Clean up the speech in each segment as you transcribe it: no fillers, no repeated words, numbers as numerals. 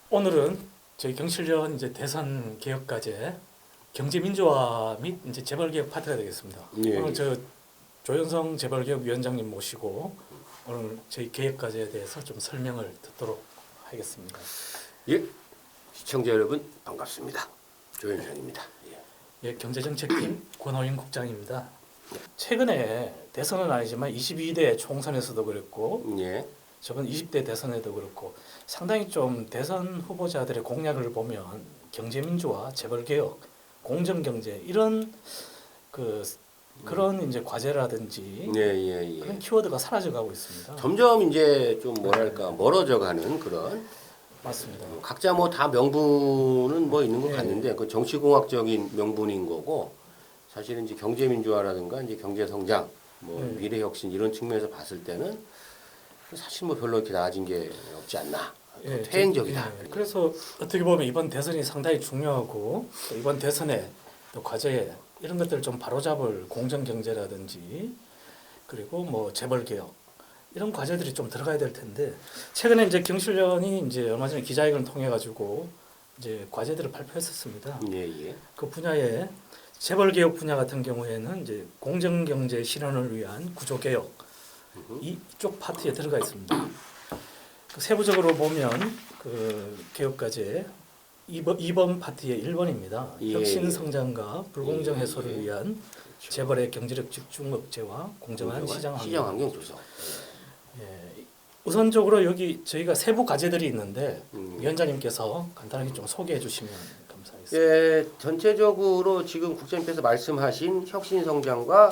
오늘은 저희 경실련 이제 대선 개혁과제 경제민주화 및 이제 재벌개혁 파트가 되겠습니다. 예, 오늘 예. 저 조현성 재벌개혁위원장님 모시고 오늘 저희 개혁과제에 대해서 좀 설명을 듣도록 하겠습니다. 예, 시청자 여러분 반갑습니다. 조현상입니다. 예. 예, 경제정책팀 권호인 국장입니다. 최근에 대선은 아니지만 22대 총선에서도 그랬고 예. 저번 20대 대선에도 그렇고 상당히 좀 대선 후보자들의 공약을 보면 경제민주화, 재벌개혁, 공정경제 이런 그런 이제 과제라든지 예. 그런 키워드가 사라져가고 있습니다. 점점 이제 좀 뭐랄까 멀어져가는 그런 맞습니다. 각자 뭐 다 명분은 뭐 있는 것 예. 같는데 그 정치공학적인 명분인 거고 사실은 이제 경제민주화라든가 이제 경제성장, 뭐 예. 미래혁신 이런 측면에서 봤을 때는 사실 뭐 별로 이렇게 나아진 게 없지 않나. 예, 퇴행적이다. 예. 그래서 어떻게 보면 이번 대선이 상당히 중요하고 또 이번 대선에 또 과제에 이런 것들을 좀 바로잡을 공정경제라든지 그리고 뭐 재벌개혁 이런 과제들이 좀 들어가야 될 텐데 최근에 이제 경실련이 이제 얼마 전에 기자회견을 통해 가지고 이제 과제들을 발표했었습니다. 예. 그 분야에 재벌개혁 분야 같은 경우에는 이제 공정경제 실현을 위한 구조개혁 이쪽 파트에 들어가 있습니다. 그 세부적으로 보면 그 개혁과제 2번 파트의 1번입니다. 예. 혁신 성장과 불공정 해소를 예. 위한 그렇죠. 재벌의 경제력 집중 억제와 공정한 시장 환경 조성. 예. 우선적으로 여기 저희가 세부 과제들이 있는데 음. 위원장님께서 간단하게 좀 소개해 주시면 감사하겠습니다. 예, 전체적으로 지금 국장님께서 말씀하신 혁신 성장과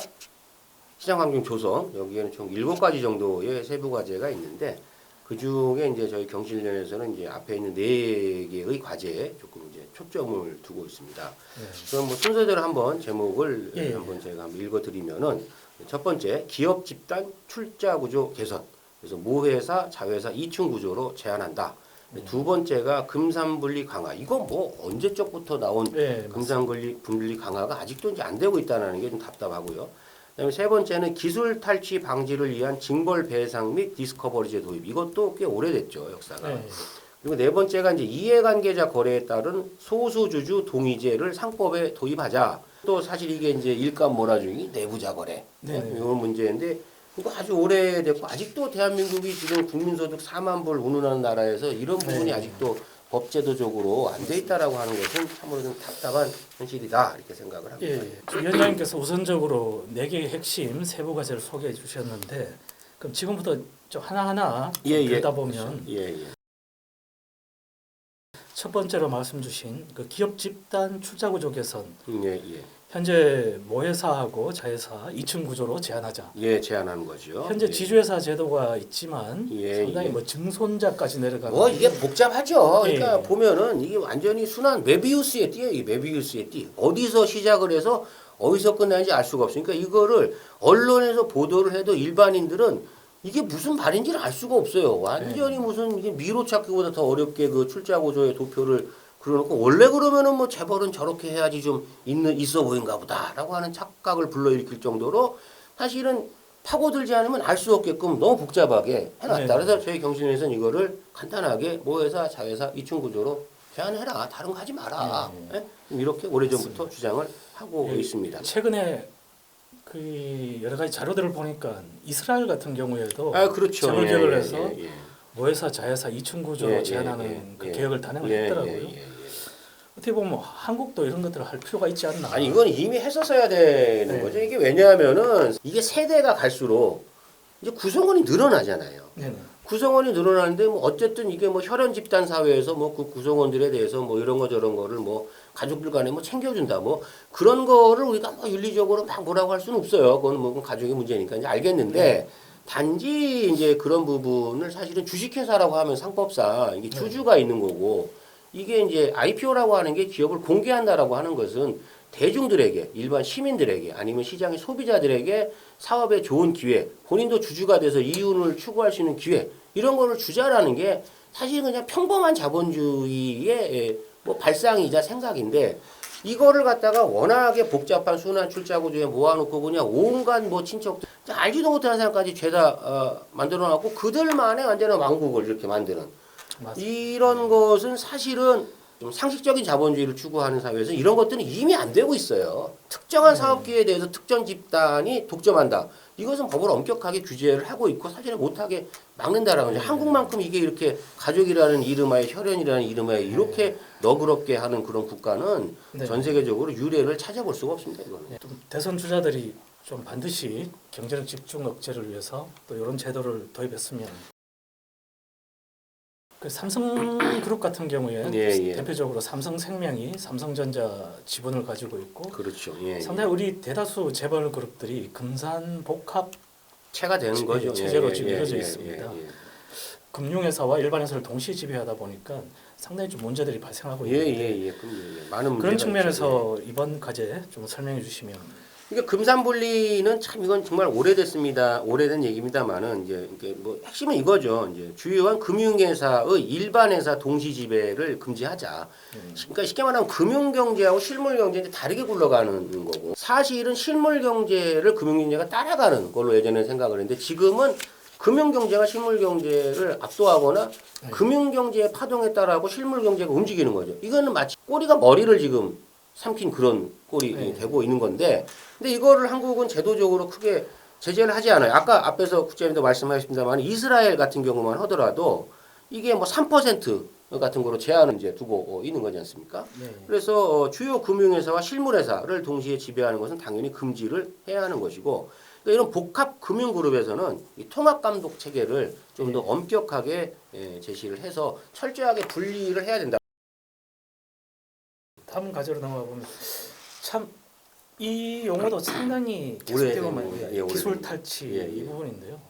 시장 환경 조성 여기에는 총 7가지 정도의 세부 과제가 있는데 그 중에 이제 저희 경실련에서는 이제 앞에 있는 4개의 과제에 조금 이제 초점을 두고 있습니다. 예. 그럼 뭐 순서대로 한번 제목을 예. 한번 제가 한번 읽어드리면은 첫 번째 기업 집단 출자 구조 개선. 그래서 모회사, 자회사 2층 구조로 제한한다. 두 번째가 금산분리 강화. 이건 뭐 언제적부터 나온 네, 금산분리 강화가 아직도 이제 안 되고 있다는 게 좀 답답하고요. 그다음에 세 번째는 기술 탈취 방지를 위한 징벌 배상 및 디스커버리제 도입. 이것도 꽤 오래됐죠, 역사가. 네. 그리고 네 번째가 이제 이해관계자 거래에 따른 소수주주 동의제를 상법에 도입하자. 또 사실 이게 이제 일감 몰아주기, 내부자 거래 이런 문제인데 이거 아주 오래됐고 아직도 대한민국이 지금 국민소득 4만 불 운운하는 나라에서 이런 부분이 네. 아직도 법제도적으로 안 돼 있다라고 하는 것은 참으로 좀 답답한 현실이다 이렇게 생각을 합니다. 예. 위원장님께서 우선적으로 4개의 핵심 세부 과제를 소개해 주셨는데 그럼 지금부터 좀 하나하나 들다 보면 예. 첫 번째로 말씀 주신 그 기업 집단 출자 구조 개선 예. 현재 모회사하고 자회사 2층 구조로 제한하자. 예, 제한하는 거죠. 현재 예. 지주회사 제도가 있지만 상당히 뭐 증손자까지 내려가는. 뭐 이게 복잡하죠. 그러니까 예. 보면은 이게 완전히 순환 메비우스의 띠예요. 이 메비우스의 띠. 어디서 시작을 해서 어디서 끝나는지 알 수가 없으니까 이거를 언론에서 보도를 해도 일반인들은 이게 무슨 말인지를 알 수가 없어요. 완전히 무슨 이게 미로 찾기보다 더 어렵게 그 출자 구조의 도표를 그러놓고 원래 그러면은 뭐 재벌은 저렇게 해야지 좀 있어 보인가 보다라고 하는 착각을 불러일으킬 정도로 사실은 파고들지 않으면 알 수 없게끔 너무 복잡하게 해놨다. 네. 그래서 저희 경신에서는 이거를 간단하게 모회사, 자회사 2층 구조로 제한해라. 다른 거 하지 마라. 네. 예? 이렇게 오래전부터 주장을 하고 예. 있습니다. 최근에 그 여러 가지 자료들을 보니까 이스라엘 같은 경우에도 그렇죠. 재벌 개혁을 해서 예. 모회사, 자회사 2층 구조로 제한하는 그 개혁을 단행을 했더라고요. 어떻게 보면 한국도 이런 것들을 할 필요가 있지 않나. 아니 이건 이미 했었어야 되는 네. 거죠. 이게 왜냐하면은 이게 세대가 갈수록 이제 구성원이 늘어나잖아요. 네네. 구성원이 늘어나는데 뭐 어쨌든 이게 뭐 혈연 집단 사회에서 뭐 그 구성원들에 대해서 뭐 이런 거 저런 거를 뭐 가족들 간에 뭐 챙겨준다 뭐 그런 거를 우리가 뭐 윤리적으로 막 뭐라고 할 수는 없어요. 그건 뭐 가족의 문제니까 이제 알겠는데 단지 이제 그런 부분을 사실은 주식회사라고 하면 상법상 이게 주주가 있는 거고 이게 이제 IPO라고 하는 게 기업을 공개한다라고 하는 것은 대중들에게 일반 시민들에게 아니면 시장의 소비자들에게 사업에 좋은 기회, 본인도 주주가 돼서 이윤을 추구할 수 있는 기회 이런 거를 주자라는 게 사실 그냥 평범한 자본주의의 뭐 발상이자 생각인데 이거를 갖다가 워낙에 복잡한 순환 출자 구조에 모아놓고 그냥 온갖 뭐 친척들 알지도 못하는 사람까지 죄다 만들어놨고 그들만의 완전한 왕국을 이렇게 만드는 맞습니다. 이런 것은 사실은 좀 상식적인 자본주의를 추구하는 사회에서 이런 것들은 이미 안 되고 있어요. 특정한 사업기회에 대해서 특정 집단이 독점한다. 이것은 법으로 엄격하게 규제를 하고 있고 사실은 못하게 막는다라는 거죠. 한국만큼 이게 이렇게 가족이라는 이름하에 혈연이라는 이름하에 이렇게 너그럽게 하는 그런 국가는 네. 전 세계적으로 유례를 찾아볼 수가 없습니다. 이거는. 네, 좀 대선 주자들이 좀 반드시 경제력 집중 억제를 위해서 또 이런 제도를 도입했으면 그 삼성그룹 같은 경우에 예. 대표적으로 삼성생명이 삼성전자 지분을 가지고 있고 그렇죠. 예. 상당히 우리 대다수 재벌 그룹들이 금산복합 체가 되는 거죠. 체제로 예, 지금 예, 이루어져 예, 있습니다. 예, 예. 금융회사와 일반회사를 동시에 지배하다 보니까 상당히 좀 문제들이 발생하고 예, 있는데 예, 예. 많은 그런 문제가 측면에서 이번 과제 좀 설명해 주시면. 그러니까 금산분리는 참 이건 정말 오래됐습니다. 오래된 얘기입니다만은 이제 이게 뭐 핵심은 이거죠. 이제 주요한 금융회사의 일반회사 동시 지배를 금지하자. 그러니까 쉽게 말하면 금융경제하고 실물경제는 다르게 굴러가는 거고 사실은 실물경제를 금융경제가 따라가는 걸로 예전에 생각을 했는데 지금은 금융경제가 실물경제를 압도하거나 금융경제의 파동에 따라하고 실물경제가 움직이는 거죠. 이거는 마치 꼬리가 머리를 지금 삼킨 그런 꼴이 되고 있는 건데 근데 이거를 한국은 제도적으로 크게 제재를 하지 않아요. 아까 앞에서 국장님도 말씀하셨습니다만 이스라엘 같은 경우만 하더라도 이게 뭐 3% 같은 거로 제한을 이제 두고 있는 거지 않습니까? 네. 그래서 주요 금융회사와 실물회사를 동시에 지배하는 것은 당연히 금지를 해야 하는 것이고 그러니까 이런 복합 금융그룹에서는 이 통합감독 체계를 좀 더 엄격하게 제시를 해서 철저하게 분리를 해야 된다. 다음 과제로 넘어가 보면 참 이 용어도 상당히 계속되고 오래된 기술 오래된 탈취 예, 예. 이 부분인데요.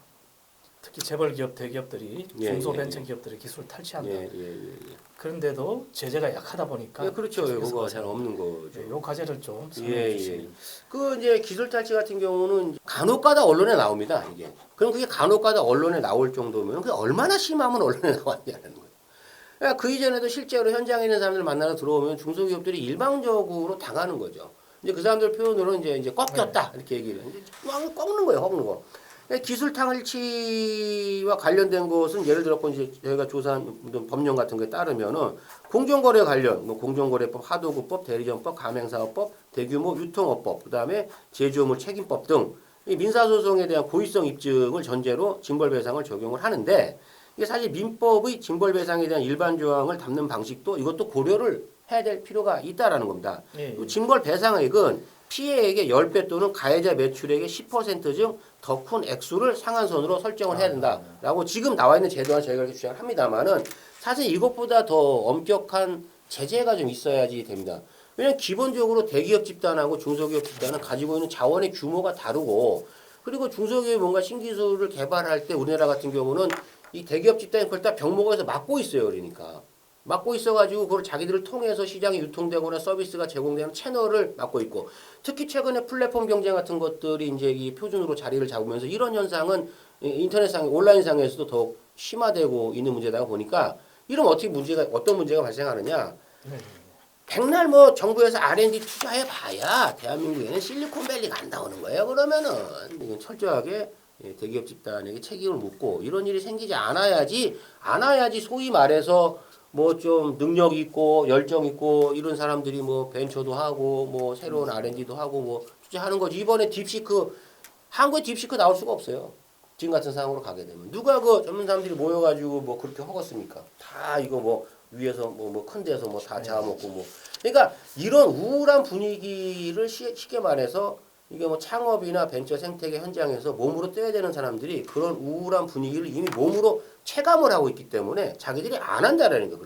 특히 재벌 기업, 대기업들이 예, 중소벤처 예. 기업들이 기술 탈취한다. 예. 그런데도 제재가 약하다 보니까 그렇죠. 계속해서 그거가 잘 없는 거죠. 요 과제를 좀 설명해 주시면. 그 이제 기술 탈취 같은 경우는 간혹가다 언론에 나옵니다. 이게. 그럼 그게 간혹가다 언론에 나올 정도면 그게 얼마나 심하면 언론에 나왔냐는 거예요. 그러니까 그 이전에도 실제로 현장에 있는 사람들 만나러 들어오면 중소기업들이 일방적으로 당하는 거죠. 이제 그 사람들 표현으로 이제 꺾였다 이렇게 얘기를 해요. 이제 막 꺾는 거예요, 꺾는 거. 그러니까 기술 탈취와 관련된 것은 예를 들어 이제 저희가 조사한 법령 같은 거에 따르면은 공정거래 관련, 뭐 공정거래법, 하도급법, 대리점법, 가맹사업법, 대규모 유통업법, 그다음에 제조물 책임법 등 이 민사소송에 대한 고의성 입증을 전제로 징벌배상을 적용을 하는데 이게 사실 민법의 징벌배상에 대한 일반 조항을 담는 방식도 이것도 고려를 해야 될 필요가 있다라는 겁니다. 예, 징벌배상액은 피해액의 10배 또는 가해자 매출액의 10%중 더 큰 액수를 상한선으로 설정을 해야 된다라고 지금 나와 있는 제도와 저희가 이렇게 주장을 합니다만은 사실 이것보다 더 엄격한 제재가 좀 있어야지 됩니다. 왜냐하면 기본적으로 대기업 집단하고 중소기업 집단은 가지고 있는 자원의 규모가 다르고 그리고 중소기업이 뭔가 신기술을 개발할 때 우리나라 같은 경우는 이 대기업 집단이 그걸 다 병목에서 막고 있어요. 그러니까. 막고 있어가지고 그걸 자기들을 통해서 시장에 유통되거나 서비스가 제공되는 채널을 막고 있고 특히 최근에 플랫폼 경쟁 같은 것들이 이제 이 표준으로 자리를 잡으면서 이런 현상은 인터넷상 온라인상에서도 더욱 심화되고 있는 문제다 보니까 이러면 어떤 문제가 발생하느냐 백날 뭐 정부에서 R&D 투자해 봐야 대한민국에는 실리콘밸리가 안 나오는 거예요. 그러면은 이건 철저하게 대기업 집단에게 책임을 묻고 이런 일이 생기지 않아야지 소위 말해서 뭐 좀 능력 있고 열정 있고 이런 사람들이 뭐 벤처도 하고 뭐 새로운 R&D도 하고 뭐 투자하는 거지. 이번에 딥시크 한국에 딥시크 나올 수가 없어요. 지금 같은 상황으로 가게 되면 누가 그 전문 사람들이 모여가지고 뭐 그렇게 허겄습니까? 다 이거 뭐 위에서 뭐 큰 데서 뭐 다 잡아먹고 뭐 그러니까 이런 우울한 분위기를 쉽게 말해서 이게 뭐 창업이나 벤처 생태계 현장에서 몸으로 떼야 되는 사람들이 그런 우울한 분위기를 이미 몸으로 체감을 하고 있기 때문에 자기들이 안 한다라는 거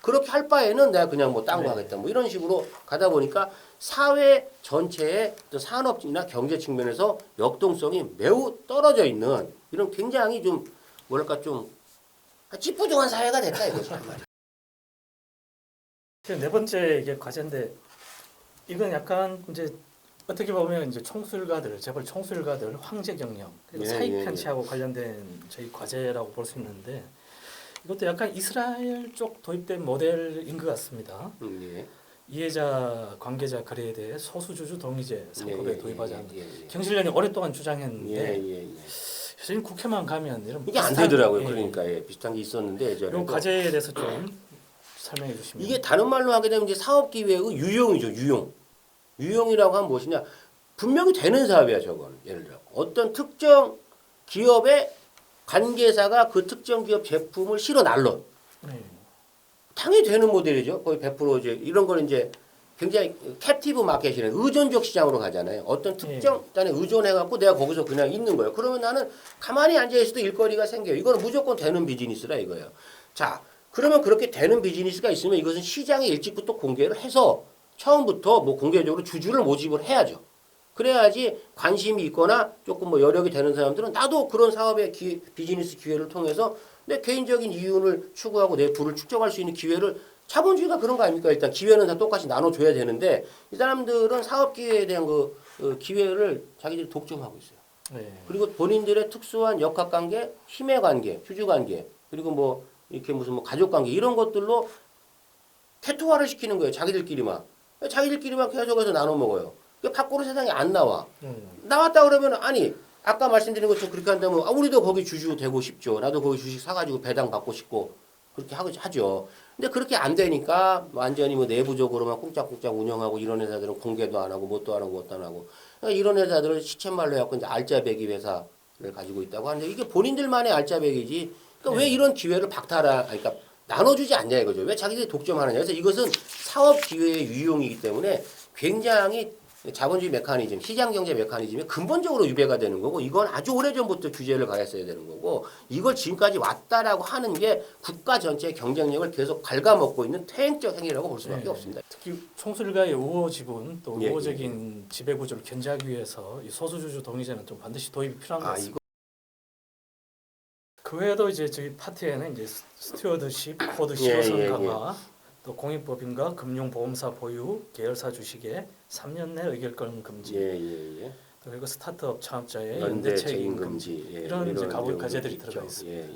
그렇게 할 바에는 내가 그냥 뭐 딴 거 하겠다 뭐 이런 식으로 가다 보니까 사회 전체의 산업이나 경제 측면에서 역동성이 매우 떨어져 있는 이런 굉장히 좀 뭐랄까 좀 찌뿌둥한 사회가 됐다 이거죠. 네 번째 이게 과제인데 이건 약간 이제 어떻게 보면 이제 총수일가들, 재벌 총수일가들 황제 경영 그리고 사익 편취하고 관련된 저희 과제라고 볼 수 있는데 이것도 약간 이스라엘 쪽 도입된 모델인 것 같습니다. 이해자 관계자 거래에 대해 소수주주 동의제 상법에 도입하자. 예. 경실련이 오랫동안 예, 주장했는데 예, 예. 사실 국회만 가면 이런 이게 안 비슷한- 되더라고요. 예, 그러니까 예, 비슷한 게 있었는데 이 예전에 과제에 대해서 좀 설명해 주시면. 이게 다른 말로 하게 되면 이제 사업 기획의 유용이죠. 유용. 유용이라고 하면 무엇이냐? 분명히 되는 사업이야, 저건. 예를 들어 어떤 특정 기업의 관계사가 그 특정 기업 제품을 실어 날러. 네. 당연히 되는 모델이죠. 거의 100% 이제 이런 걸 이제 굉장히 캡티브 마켓이라는 의존적 시장으로 가잖아요. 어떤 특정 단에 의존해갖고 내가 거기서 그냥 있는 거예요. 그러면 나는 가만히 앉아있어도 일거리가 생겨요. 이거는 무조건 되는 비즈니스라 이거예요. 자, 그러면 그렇게 되는 비즈니스가 있으면 이것은 시장에 일찍부터 공개를 해서 처음부터 뭐 공개적으로 주주를 모집을 해야죠. 그래야지 관심이 있거나 조금 뭐 여력이 되는 사람들은 나도 그런 사업의 비즈니스 기회를 통해서 내 개인적인 이윤을 추구하고 내 부를 축적할 수 있는 기회를 자본주의가 그런 거 아닙니까? 일단 기회는 다 똑같이 나눠줘야 되는데 이 사람들은 사업 기회에 대한 기회를 자기들이 독점하고 있어요. 네. 그리고 본인들의 특수한 역학관계, 힘의 관계, 휴주관계, 그리고 뭐 이렇게 무슨 뭐 가족관계 이런 것들로 태토화를 시키는 거예요. 자기들끼리만 계속해서 나눠 먹어요. 밖으로 세상에 안 나와. 나왔다 그러면 아니 아까 말씀드린 것처럼 그렇게 한다면 우리도 거기 주주 되고 싶죠. 나도 거기 주식 사가지고 배당 받고 싶고 그렇게 하죠. 근데 그렇게 안 되니까 완전히 뭐 내부적으로만 꽁짝꽁짝 운영하고 이런 회사들은 공개도 안 하고 뭣도 안 하고 뭣도 안 하고 그러니까 이런 회사들은 시쳇말로 해갖고 이제 알짜배기 회사를 가지고 있다고 하는데 이게 본인들만의 알짜배기지. 그러니까 왜 이런 기회를 그러니까 나눠주지 않냐 이거죠. 왜 자기들이 독점하느냐. 그래서 이것은 사업 기회의 유용이기 때문에 굉장히 자본주의 메커니즘, 시장경제 메커니즘이 근본적으로 위배가 되는 거고 이건 아주 오래전부터 규제를 가했어야 되는 거고 이걸 지금까지 왔다라고 하는 게 국가 전체의 경쟁력을 계속 갉아먹고 있는 퇴행적 행위라고 볼 수밖에 없습니다. 특히 총수일가의 우호 지분 또 예, 우호적인 지배 구조를 견제하기 위해서 이 소수주주 동의제는 좀 반드시 도입이 필요한 것 같습니다. 그 외에도 이제 저희 파트에는 이제 스튜어드십, 코드 실효성 강화, 또 공익법인과 금융보험사 보유, 계열사 주식의 3년 내 의결권 금지, 그리고 스타트업 창업자의 연대 책임 금지 이런 이제 과제들이 들어가 있습니다.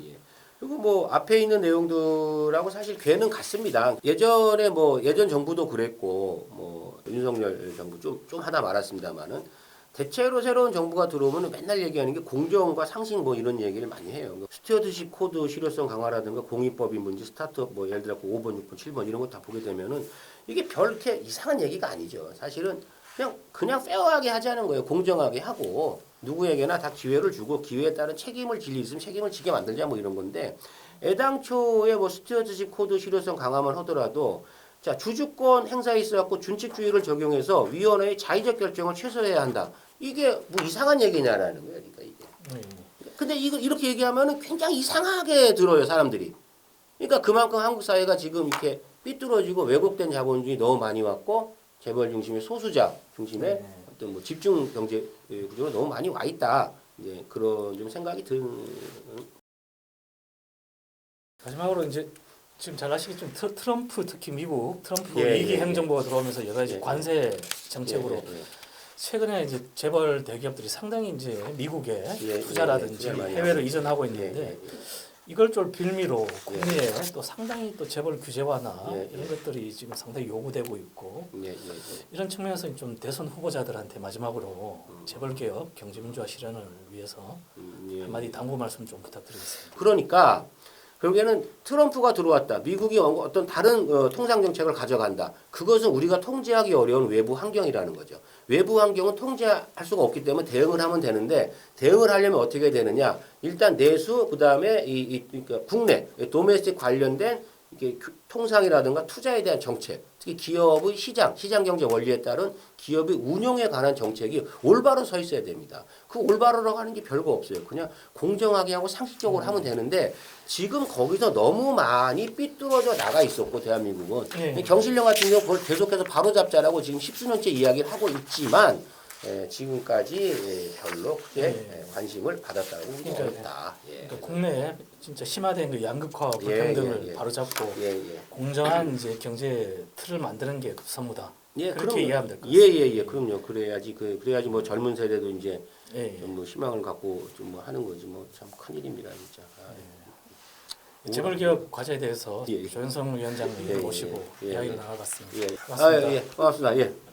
그리고 뭐 앞에 있는 내용들하고 사실 괴는 같습니다. 예전에 뭐 예전 정부도 그랬고 뭐 윤석열 정부 좀 하다 말았습니다만은. 대체로 새로운 정부가 들어오면 맨날 얘기하는 게 공정과 상식 뭐 이런 얘기를 많이 해요. 스튜어드십 코드 실효성 강화라든가 공익법인 문제, 스타트업 뭐 예를 들어 5번, 6번, 7번 이런 거 다 보게 되면은 이게 별 이렇게 이상한 얘기가 아니죠. 사실은 그냥 페어하게 하자는 거예요. 공정하게 하고 누구에게나 다 기회를 주고 기회에 따른 책임을 질 일 있으면 책임을 지게 만들자 뭐 이런 건데 애당초에 뭐 스튜어드십 코드 실효성 강화만 하더라도 자 주주권 행사에 있어갖고 준칙주의를 적용해서 위원회의 자의적 결정을 최소화해야 한다. 이게 뭐 이상한 얘기냐라는 거예요. 그러니까 이게. 근데 이거 이렇게 얘기하면은 굉장히 이상하게 들어요 사람들이. 그러니까 그만큼 한국 사회가 지금 이렇게 삐뚤어지고 왜곡된 자본주의 너무 많이 왔고 재벌 중심의 소수자 중심의 어떤 뭐 집중 경제 구조가 너무 많이 와 있다. 이제 그런 좀 생각이 드는. 마지막으로 이제 지금 잘 아시겠지만 트럼프 특히 미국 트럼프 2기 행정부가 들어오면서 여러 가지 관세 정책으로 최근에 이제 재벌 대기업들이 상당히 이제 미국에 투자라든지 해외로 이전하고 있는데 이걸 좀 빌미로 국내에 또 상당히 또 재벌 규제화나 이런 것들이 지금 상당히 요구되고 있고 이런 측면에서 좀 대선 후보자들한테 마지막으로 재벌 개혁, 경제민주화 실현을 위해서 한마디 당부 말씀 좀 부탁드리겠습니다. 그러니까 결국에는 트럼프가 들어왔다. 미국이 어떤 다른 통상 정책을 가져간다. 그것은 우리가 통제하기 어려운 외부 환경이라는 거죠. 외부 환경은 통제할 수가 없기 때문에 대응을 하면 되는데 대응을 하려면 어떻게 되느냐. 일단 내수 그다음에 그러니까 국내 도메스틱 관련된 이게 통상이라든가 투자에 대한 정책, 특히 기업의 시장 경제 원리에 따른 기업의 운용에 관한 정책이 올바로 서 있어야 됩니다. 그 올바로라고 하는 게 별거 없어요. 그냥 공정하게 하고 상식적으로 하면 되는데 지금 거기서 너무 많이 삐뚤어져 나가 있었고 대한민국은 경실련 같은 경우 그걸 계속해서 바로잡자라고 지금 10수년째 이야기를 하고 있지만 지금까지 별로 크게 관심을 받았다고 보기 어렵다. 그러니까 국내에 진짜 심화된 그 양극화 불평등을 바로잡고 공정한 이제 경제 틀을 만드는 게 급선무다. 그렇게 이해하면 될 것 같습니다. 그럼요. 그래야지 뭐 젊은 세대도 이제 좀 뭐 희망을 갖고 좀 뭐 하는 거지 뭐 참 큰일입니다 진짜. 재벌개혁 과제에 대해서 예, 예. 조현성 위원장님 예, 예, 모시고 예, 예. 이야기를 나눠봤습니다. 예. 고맙습니다. 예. 고맙습니다. 예.